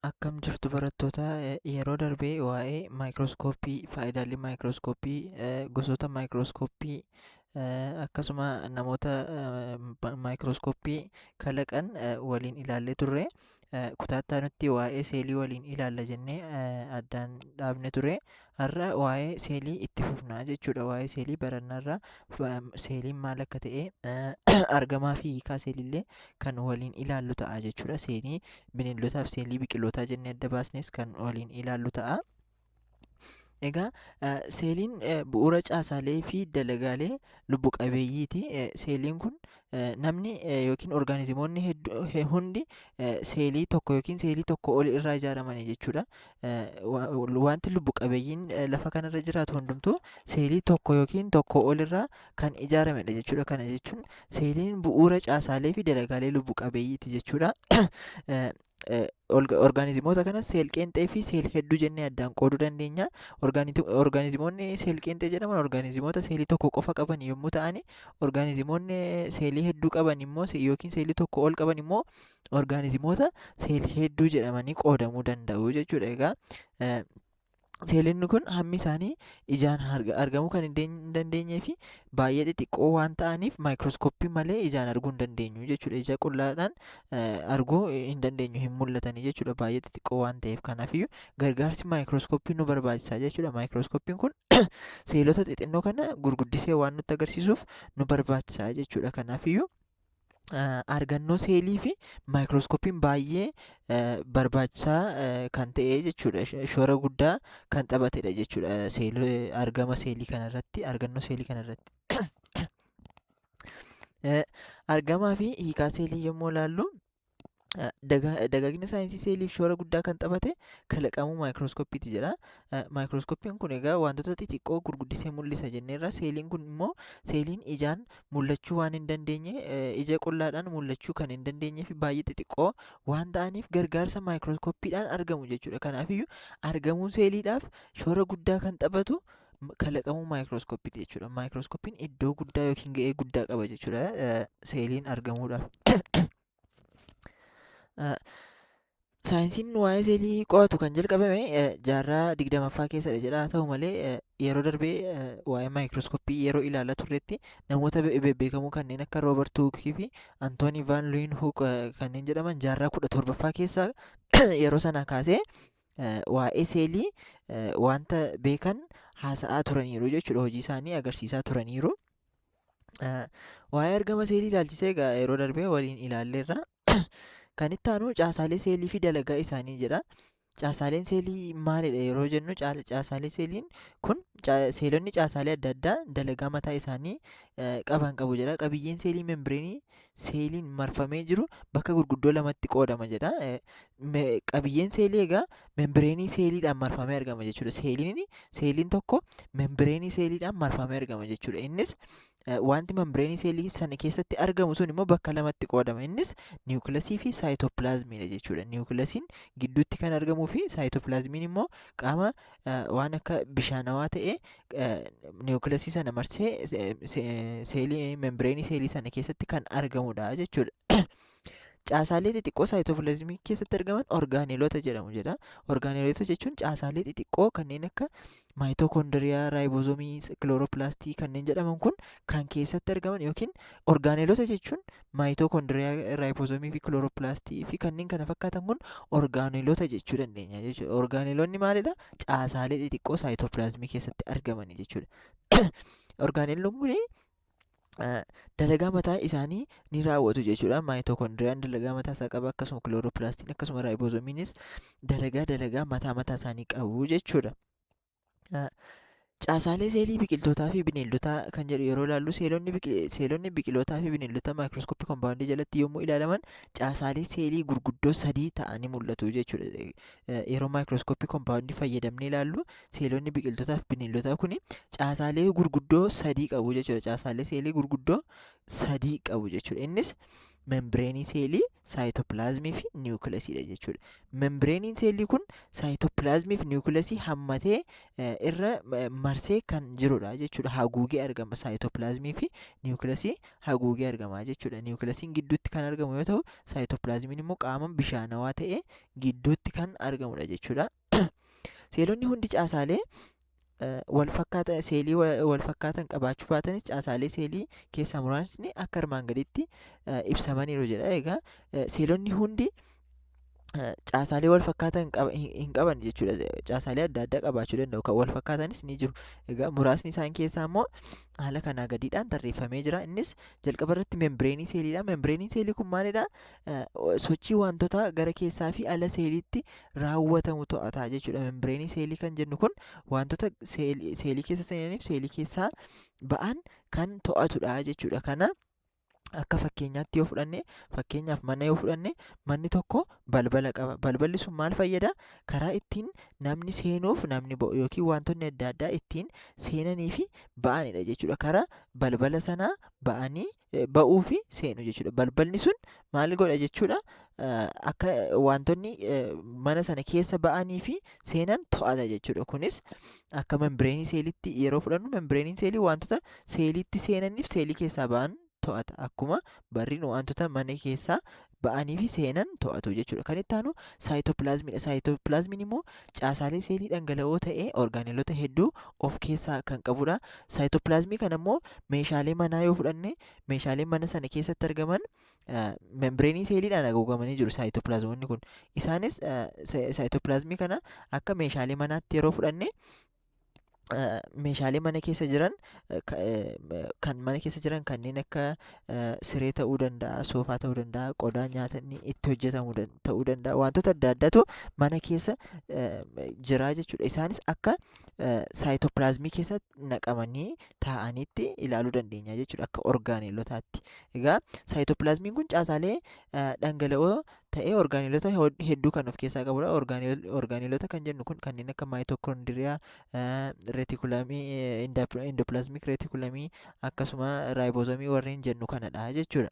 Akkam jirtu barattoota, yeroo darbee waa'ee maayikirooskooppii, faayidaalee maayikirooskooppii, gosoota maayikirooskooppii, akkasuma namoota maayikirooskooppii kalaqan waliin ilaallee turre. Kutaa nutti waa'ee seelii waliin ilaalla jennee addaan dhaabne ture. Har'a waa'ee seelii itti fufnaa jechuudha. Waa'ee seelii barannaarraa seeliin maal akka ta'e argamaa fi hiikaa seeliillee kan waliin ilaallu ta'a jechuudha. Seelii bineeldotaa fi seelii biqilootaa jennee adda baasnes kan waliin ilaallu ta'a. Egaa seeliin bu'uura caasaalee fi dalagaalee lubbu qabeeyyiiti. Seeliin kun namni yookiin orgaanizimoonni hundi seelii tokko yookiin seelii tokko ol irraa ijaaramanii jechuudha. Wanti lubbu qabeeyyiin lafa kanarra jiraatu hundumtuu seelii tokko yookiin tokko ol irraa kan ijaaramedha jechuudha. Kana jechuun seeliin bu'uura caasaalee fi dalagaalee lubbu qabeeyyiiti jechuudha. Orgaanizimoota kanas seel qeenxee fi seel hedduu jennee addaan qooduu dandeenya. Orgaanizimoonni seel qeenxee jedhaman orgaanizimoota seelii tokko qofa qaban yommuu ta'an, orgaanizimoonni seelii hedduu qaban immoo yookiin seelii tokko ol qaban immoo orgaanizimoota seel hedduu jedhamanii qoodamuu danda'u jechuudha. Egaa seelonni kun hammi isaanii ijaan argamuu kan hin dandeenyee fi baay'ee xixiqqoo waan ta'aniif maayikirooskooppii malee ijaan arguu hin dandeenyu jechuudha. Ija qullaadhaan arguu hin dandeenyu, hin mul'atanii jechuudha, baay'ee xixiqqoo waan ta'eef. Kanaafiyyuu gargaarsi maayikirooskooppii nu barbaachisaa jechuudha. Maayikirooskooppiin kun seelota xixinnoo kana gurguddisee waan nutti agarsiisuuf nu barbaachisaa jechuudha. Kanaafiyyuu argannoo seelii fi maayikirooskooppiin baay'ee barbaachisaa kan ta'e jechuudha. Shoora guddaa kan taphatedha jechuudha argama seelii kanarratti, argannoo seelii kanarratti. Argamaa fi hiikaa seelii yommuu ilaallu, dagaagina saayinsii seeliif shoora guddaa kan taphate kalaqamuu maayikirooskooppiiti jedha. Maayikirooskooppiin kun egaa wantoota xixiqqoo gurguddisee mul'isa jenneerra. Seeliin kun immoo seeliin ijaan mul'achuu waan hin dandeenye, ija qullaadhaan mul'achuu kan hin dandeenyee fi baay'ee xixiqqoo waan ta'aniif gargaarsa maayikirooskooppiidhaan argamu jechuudha. Kanaafiyyuu argamuun seeliidhaaf shoora guddaa kan taphatu kalaqamuu maayikirooskooppiiti jechuudha. Maayikirooskooppiin iddoo guddaa yookiin ga'ee guddaa qaba jechuudha seeliin argamuudhaaf. Saayinsiin waa'ee seelii qo'atu kan jalqabame jaarraa 20ffaa keessadha jedha. Haa ta'u malee yeroo darbee waa'ee maayikirooskooppii yeroo ilaalaa turretti namoota bebbeekamoo kanneen akka Rooberti Huukii fi Antoonii Vaan Luuyinhuuk kanneen jedhaman jaarraa 17ffaa keessa yeroo sana kaasee waa'ee seelii wanta beekan haasa'aa turaniiru jechuudha. Hojii isaanii agarsiisaa turaniiru. Waa'ee argama seelii ilaalchisee egaa yeroo darbee waliin ilaalleerra. Kan itti aanu caasaalee seelii fi dalagaa isaanii jedha. Caasaaleen seelii maalidha yeroo jennu, caasaalee seeliin kun seelonni caasaalee adda addaa dalagaa mataa isaanii qaban qabu jedha. Qabiyyeen seelii membireenii seeliin marfamee jiru bakka gurguddoo lamatti qoodama jedha. Qabiyyeen seelii egaa membireenii seeliidhaan marfamee argama jechuudha. Seeliin tokko membireenii seeliidhaan marfamee argama jechuudha. Innis wanti membireenii seelii sana keessatti argamu sun immoo bakka lamatti qoodama. Innis niwukilasii fi saayitoopilaazmiidha jechuudha. Niwukilasiin gidduutti kan argamuu fi saayitoopilaazmiin immoo qaama waan akka bishaanawaa ta'e niwukilasii sana marsee membireenii seelii sana keessatti kan argamudha jechuudha. Caasaalee xixiqqoo saayitoopilaazmii keessatti argaman orgaaneelota jedhamu jedha. Orgaaneelota jechuun caasaalee xixiqqoo kanneen akka maayitookondiriyaa, raayiboozomii, kilooroppilaastii kanneen jedhaman kun kan keessatti argaman, yookiin orgaaneelota jechuun maayitookondiriyaa, raayiboozomii fi kilooroppilaastii fi kanneen kana fakkaatan kun orgaaneelota jechuu dandeenya jechuudha. Orgaaneelonni maalidha? Caasaalee xixiqqoo saayitoopilaazmii keessatti argaman jechuudha. Orgaaneelonni kun dalagaa mataa isaanii ni raawwatu jechuudha. Maayitookondiriyaan dalagaa mataa isaa qaba, akkasuma kilooroppilaastiin akkasuma raayiboozomiinis dalagaa mataa isaanii qabu jechuudha. Caasaalee seelii biqiltootaa fi bineeldotaa kan jedhu yeroo ilaallu, seelonni biqilootaa fi bineeldota maayikirooskooppii koompaawundii jalatti yommuu ilaalaman caasaalee seelii gurguddoo sadii ta'anii mul'atu jechuudha. Yeroo maayikirooskooppii koompaawundii fayyadamnee ilaallu seelonni biqiltootaa fi bineeldotaa kun caasaalee gurguddoo sadii qabu jechuudha. Caasaalee seelii gurguddoo sadii qabu jechuudha. Innis membireenii seelii, saayitopilaazmii fi niwukileesiidha jechuudha. Membireenii seelii kun saayitopilaazmii fi niwukileesii hammatee irra marsee kan jirudha jechuudha. Haguugee argama saayitopilaazmii fi niwukileesii haguugee argama jechuudha. Niwukileesiin gidduutti kan argamu yoo ta'u, saayitopilaazmiin immoo qaama bishaanawaa ta'ee gidduutti kan argamudha jechuudha. Seelonni hundi caasaalee seelii wal fakkaatan qabaachuu baatanis caasaalee seelii keessaa muraasni akka armaan gaditti ibsamaniiru jedha. Egaa seelonni hundi caasaalee wal fakkaatan hin qaban jechuudha. Caasaalee adda addaa qabaachuu danda'u. Kan wal fakkaatanis ni jiru. Egaa muraasni isaan keessaa immoo haala kanaa gadiidhaan tarreeffamee jira. Innis jalqaba irratti membireenii seeliidha. Membireenii seelii kun maalidha? Sochii wantoota gara keessaa fi ala seeliitti raawwatamu to'ata jechuudha. Membireenii seelii kan jennu kun wantoota seelii keessa seenaniif seelii keessaa ba'an kan to'atudha jechuudha. Kana akka fakkeenyaatti yoo fudhanne, fakkeenyaaf mana yoo fudhanne, manni tokko balbala qaba. Balballi sun maal fayyada? Karaa ittiin namni seenuuf namni ba'u yookiin wantoonni adda addaa ittiin seenanii fi ba'anidha jechuudha. Karaa balbala sanaa ba'anii ba'uu fi seenu jechuudha. Balballi sun maal godha jechuudha? Akka wantoonni mana sana keessa ba'anii fi seenan to'ata jechuudha. Kunis akka membireenii seeliitti yeroo fudhannu, membireenii seelii wantoota seeliitti seenaniif seelii keessaa ba'an to'ata. Akkuma barriin wantoota mana keessaa ba'anii fi seenan to'atu jechuudha. Kan itti aanu saayitopilaazmiidha. Saayitopilaazmiin immoo caasaalee seelii dhangala'oo ta'ee orgaaneelota hedduu of keessaa kan qabudha. Saayitopilaazmii kana immoo meeshaalee manaa yoo fudhanne, meeshaaleen mana sana keessatti argaman membireenii seeliidhaan haguugamanii jiru saayitopilaazmoonni kun. Isaanis saayitopilaazmii kana akka meeshaalee manaatti yeroo fudhanne, meeshaalee mana keessa jiran kan mana keessa jiran kanneen akka siree ta'uu danda'a, soofaa ta'uu danda'a, qodaa nyaatni itti hojjetamu ta'uu danda'a. Wantoota adda addaatu mana keessa jira jechuudha. Isaanis akka saayitopilaazmii keessa naqamanii taa'anitti ilaaluu dandeenya jechuudha, akka orgaaneelotaatti. Egaa saayitopilaazmiin kun caasaalee dhangala'oo ta'ee orgaaneelota hedduu kan of keessaa qabudha. Orgaaneelota kan jennu kun kanneen akka maayitookondiriyaa, reetikulamii, indopilaazmik reetikulamii akkasuma raayiboozomii warreen jennu kanadha jechuudha.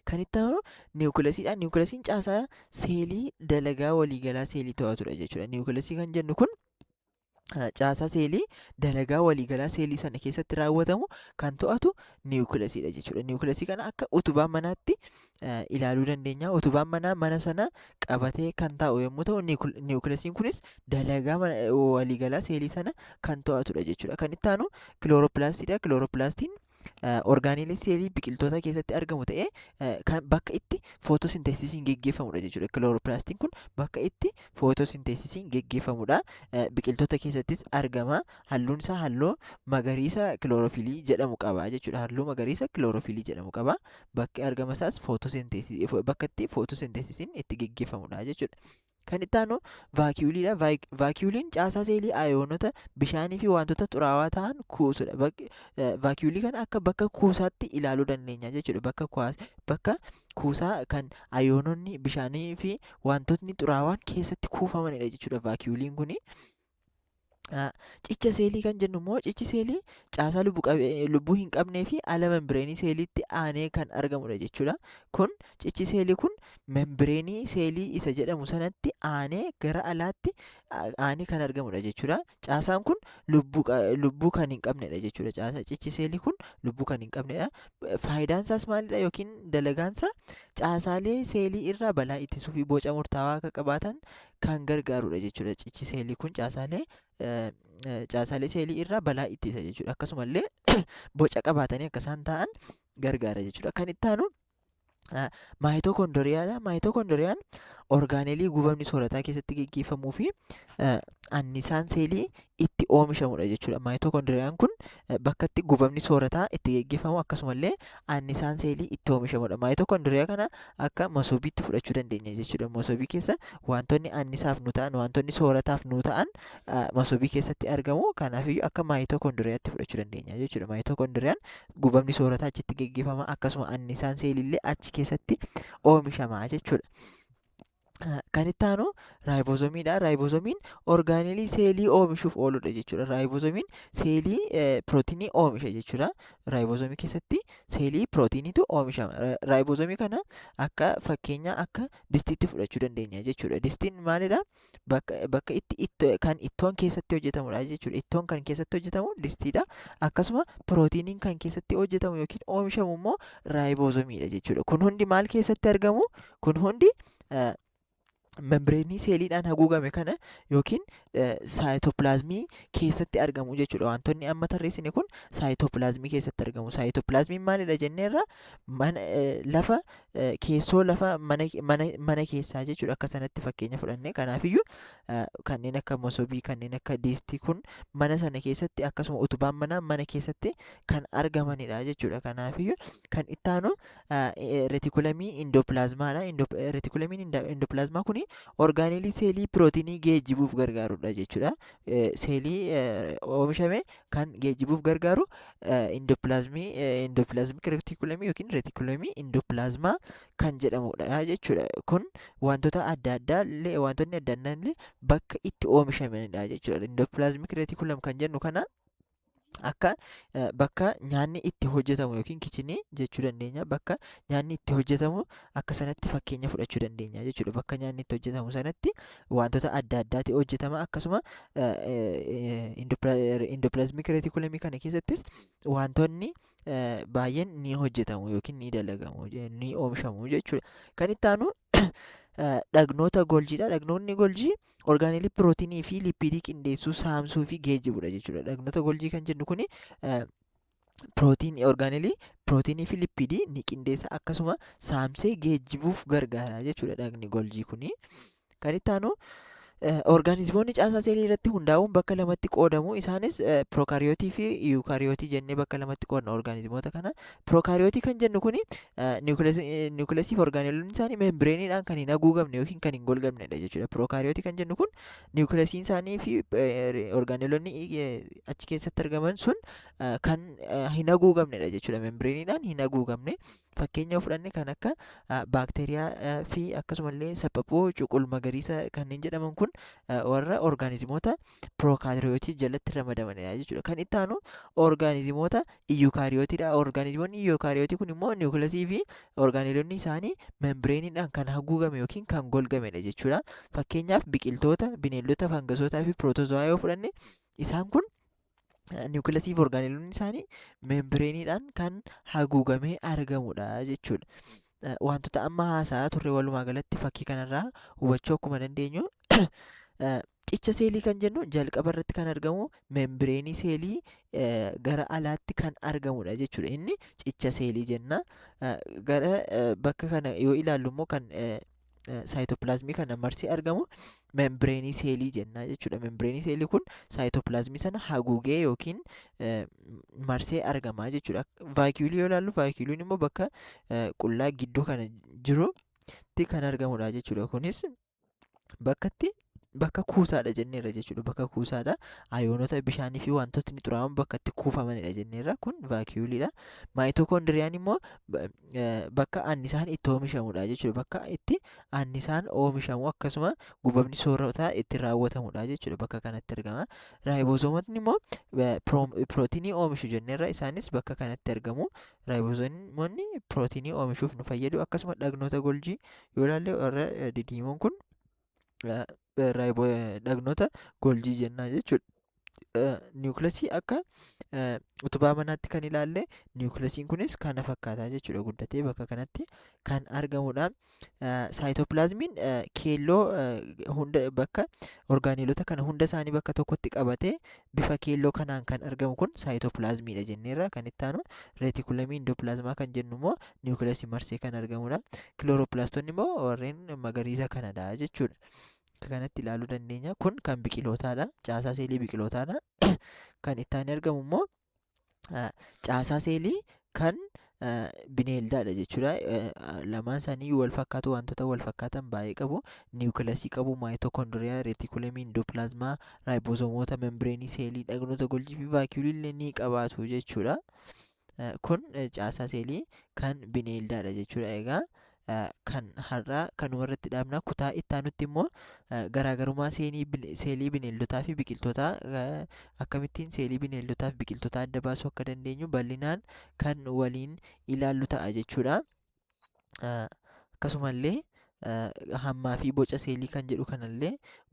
Kan itti aanu niwukileesiidha. Niwukileesiin caasaa seelii dalagaa waliigalaa seelii to'atudha jechuudha. Niwukileesii kan jennu kun caasaa seelii dalagaa waliigalaa seelii sana keessatti raawwatamu kan to'atu niwukileesiidha jechuudha. Niwukileesii kana akka utubaa manaatti ilaaluu dandeenya. Utubaan manaa mana sana qabatee kan taa'u yommuu ta'u, niwukileesiin kunis dalagaa waliigalaa seelii sana kan to'atudha jechuudha. Kan itti aanu kilooropilaastiidha. Kilooroppilaastiin orgaaneelii seelii biqiltoota keessatti argamu ta'ee kan bakka itti footosinteesisiin geggeeffamudha jechuudha. Kilooroppilaastiin kun bakka itti footosinteesisiin geggeeffamudha. Biqiltoota keessattis argama. Halluun isaa halluu magariisa kiloorofiilii jedhamu qaba jechuudha. Halluu magariisa kiloorofiilii jedhamu qaba. Bakki argama isaas bakka itti footosinteesisiin itti geggeeffamudha jechuudha. Kan itti aanu vaakiyuuliidha. Vaakiyuuliin caasaa seelii ayoonota bishaanii fi wantoota xuraawaa ta'an kuusudha. Vaakiyuulii kana akka bakka kuusaatti ilaaluu dandeenya jechuudha. Bakka kuusaa kan ayoononni bishaanii fi wantootni xuraawaan keessatti kuufamanidha jechuudha vaakiyuuliin kuni. Cicha seelii kan jennu immoo, cichi seelii caasaa lubbuu hin qabnee fi ala membireenii seeliitti aanee kan argamudha jechuudha. Cichi seelii kun membireenii seelii isa jedhamu sanatti aanee gara alaatti aanee kan argamudha jechuudha. Caasaan kun lubbuu kan hin qabnedha jechuudha. Cichi seelii kun lubbuu kan hin qabnedha. Faayidaan isaas maalidha yookiin dalagaan isaa? Caasaalee seelii irraa balaa ittisuu fi boca murtaawaa akka qabaatan kan gargaarudha jechuudha. Cichi seelii kun caasaalee seelii irraa balaa ittisa jechuudha. Akkasumallee boca qabaatanii akka isaan ta'an gargaara jechuudha. Kan itti aanu maayitookondiriyaadha. Maayitookondoriyaan orgaaneelii gubamni soorataa keessatti geggeeffamuu fi annisaan seelii itti oomishamudha jechuudha. Maayitookondoriyaan kun bakka itti gubamni soorataa itti geggeeffamu, akkasumallee annisaan seelii itti oomishamudha. Maayitookondiriyaa kana akka masoobiitti fudhachuu dandeenya jechuudha. Masoobii keessa wantoonni annisaaf nu ta'an, wantoonni soorataaf nu ta'an masoobii keessatti argamu. Kanaafiyyuu akka maayitookondiriyaatti fudhachuu dandeenya jechuudha. Maayitookondiriyaan gubamni soorataa achitti geggeeffama, akkasuma annisaan seeliillee achi keessatti oomishama jechuudha. Kan itti aanu raayiboozomiidha. Raayiboozomiin orgaanelii seelii oomishuuf ooludha jechuudha. Raayiboozomiin seelii pirootinii oomisha jechuudha. Raayiboozomii keessatti seelii pirootiiniitu oomishama. Raayiboozomii kana akka fakkeenyaa akka distiitti fudhachuu dandeenya jechuudha. Distiin maalidha? Bakka kan ittoon keessatti hojjetamudha jechuudha. Ittoon kan keessatti hojjetamu distiidha. Akkasuma pirootiiniin kan keessatti hojjetamu yookiin oomishamu immoo raayiboozomiidha jechuudha. Kun hundi maal keessatti argamu? Kun hundi membireenii seeliidhaan haguugame kana yookiin saayitoopilaazmii keessatti argamu jechuudha. Wantoonni amma tarreessine kun saayitoopilaazmii keessatti argamu. Saayitoopilaazmiin maalidha jenneerra lafa keessoo lafa mana keessaa jechuudha. Akka sanatti fakkeenya fudhanne. Kanaafiyyuu kanneen akka mosobii, kanneen akka diistii kun mana sana keessatti akkasuma utubaan manaa mana keessatti kan argamanidha jechuudha. Kanaafiyyuu kan itti aanu reetikulamii indoopilaazmaadha. Reetikulamiin indoopilaazmaa kun orgaanelii seelii pirootinii geejjibuuf gargaarudha jechuudha. Seelii oomishame kan geejjibuuf gargaaru indoopilaazmik reetikulamii yookiin reetikulamii indoopilaazmaa kan jedhamudha jechuudha. Kun wantoota adda addaa illee wantoonni adda addaa illee bakka itti oomishamanidha jechuudha. Indoopilaazmik reetikulam kan jennu kana akka bakka nyaanni itti hojjetamu yookiin kichinii jechuu dandeenya. Bakka nyaanni itti hojjetamu akka sanatti fakkeenya fudhachuu dandeenya jechuudha. Bakka nyaanni itti hojjetamu sanatti wantoota adda addaati hojjetama. Akkasuma indoopilaazmik reetikulamii kana keessattis wantoonni baay'een ni hojjetamu yookiin ni dalagamu ni oomishamu jechuudha. Kan itti aanu dhagnoota goljiidha. Dhagnoonni goljii orgaanelii pirootinii fi lipiidii qindeessuu, saamsuu fi geejjibudha jechuudha. Dhagnoota goljii kan jennu kuni orgaanelii pirootinii fi lipiidii ni qindeessa akkasuma saamsee geejjibuuf gargaara jechuudha dhagni goljii kuni. Kan itti aanu orgaanizimoonni caasaa seelii irratti hundaa'uun bakka lamatti qoodamu. Isaanis pirookaariyootii fi yuukaariyootii jennee bakka lamatti qoodna orgaanizimoota kana. Pirookaariyootii kan jennu kuni niwukileesii fi orgaaneloonni isaanii membireeniidhaan kan hin haguugamne yookiin kan hin golgamnedha jechuudha. Pirookaariyootii kan jennu kun niwukileesiin isaanii fi orgaaneloonni achi keessatti argaman sun kan hin haguugamnedha jechuudha. Membireeniidhaan hin haguugamne. Fakkeenya fudhanne kan akka baakteeriyaa fi akkasumallee saphapoo, cuqul magariisa kanneen jedhaman kun warra orgaanizimoota pirookaariyootii jalatti ramadamanidha jechuudha. Kan itti aanu orgaanizimoota iyyukaariyootiidha. Orgaanizimoonni iyyukaariyootii kun immoo niwukileesii fi orgaaneloonni isaanii membireeniidhaan kan haguugame yookiin kan golgamedha jechuudha. Fakkeenyaaf biqiltoota, bineeldota, fangasootaa fi pirootozoaa yoo fudhanne isaan kun niwukileesii fi orgaaneloonni isaanii membireeniidhaan kan haguugamee argamudha jechuudha. Wantoota amma haasa'aa turre walumaa galatti fakkii kanarraa hubachuu akkuma dandeenyu cicha seelii kan jennu jalqaba irratti kan argamu membireenii seelii gara alaatti kan argamudha jechuudha. Inni cicha seelii jenna. Gara bakka kana yoo ilaallu immoo kan saayitoopilaazmii kana marsee argamu membireenii seelii jenna jechuudha. Membireenii seelii kun saayitoopilaazmii sana haguugee yookiin marsee argama jechuudha. Vaakiyuulii yoo ilaallu vaakiyuuliin immoo bakka qullaa gidduu kana jirutti kan argamudha jechuudha. Kunis bakka kuusaadha jenneerra jechuudha. Bakka kuusaadha. Ayoonota bishaanii fi wantootni xuraa'oon bakka itti kuufamanidha jenneerra. Kun vaakiyuuliidha. Maayitokoondiriyaan immoo bakka annisaan itti oomishamudha jechuudha. Bakka itti annisaan oomishamu akkasuma gubamni soorataa itti raawwatamudha jechuudha. Bakka kanatti argama. Raayiboozoomotni immoo pirootinii oomishu jenneerra. Isaanis bakka kanatti argamu. Raayiboozoomonni pirootinii oomishuuf nu fayyadu. Akkasuma dhagnoota goljii yoo ilaalle warra didiimoon kun dhagnoota goljii jennaa jechuudha. Niwukileesii akka utubaa manaatti kan ilaalle niwukileesiin kunis kana fakkaataa jechuudha. Guddatee bakka kanatti kan argamudha. Saayitoopilaazmiin keelloo hunda bakka orgaaneelota kana hunda isaanii bakka tokkotti qabatee bifa keelloo kanaan kan argamu kun saayitoopilaazmiidha jenneerra. Kan itti aanu reetikulamiin indoopilaazmaa kan jennu immoo niwukileesii marsee kan argamudha. Kilooropilaastoonni immoo warreen magariisa kanadha jechuudha. Kanatti ilaaluu dandeenya. Kun kan biqilootaadha. Caasaa seelii biqilootaadha. Kan itti aanee argamu immoo caasaa seelii kan bineeldaadha jechuudha. Lamaan isaanii wal fakkaatu, wantoota wal fakkaatan baay'ee qabu. Niwukileesii qabu, maayitokoondiriyaa, reetikulamiin, indoopilaazmaa, raayiboozoomota, membireenii seelii, dhagnoota goljii fi vaakiyuulii illee ni qabaatu jechuudha. Kun caasaa seelii kan bineeldaadha jechuudha. Egaa kan har'aa kanuma irratti dhaabna. Kutaa itti aanutti immoo garaagarummaa seelii bineeldotaa fi biqiltootaa akkamittiin seelii bineeldotaa fi biqiltootaa adda baasuu akka dandeenyu bal'inaan kan waliin ilaallu ta'a jechuudha. Akkasumallee hammaa fi boca seelii kan jedhu kanallee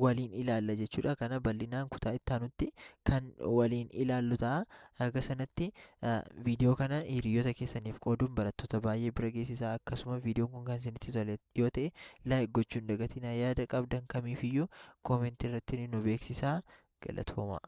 waliin ilaalla jechuudha. Kana bal'inaan kutaa itti aanutti kan waliin ilaallu ta'a. Haga sanatti viidiyoo kana hiriyoota keessaniif qooduun barattoota baay'ee bira geessisaa. Akkasuma viidiyoon kun kan isinitti tole yoo ta'e laayik gochuun dagatinaa. Yaada qabdan kamiifiyyuu koomentii irratti nu beeksisaa. Galatoomaa.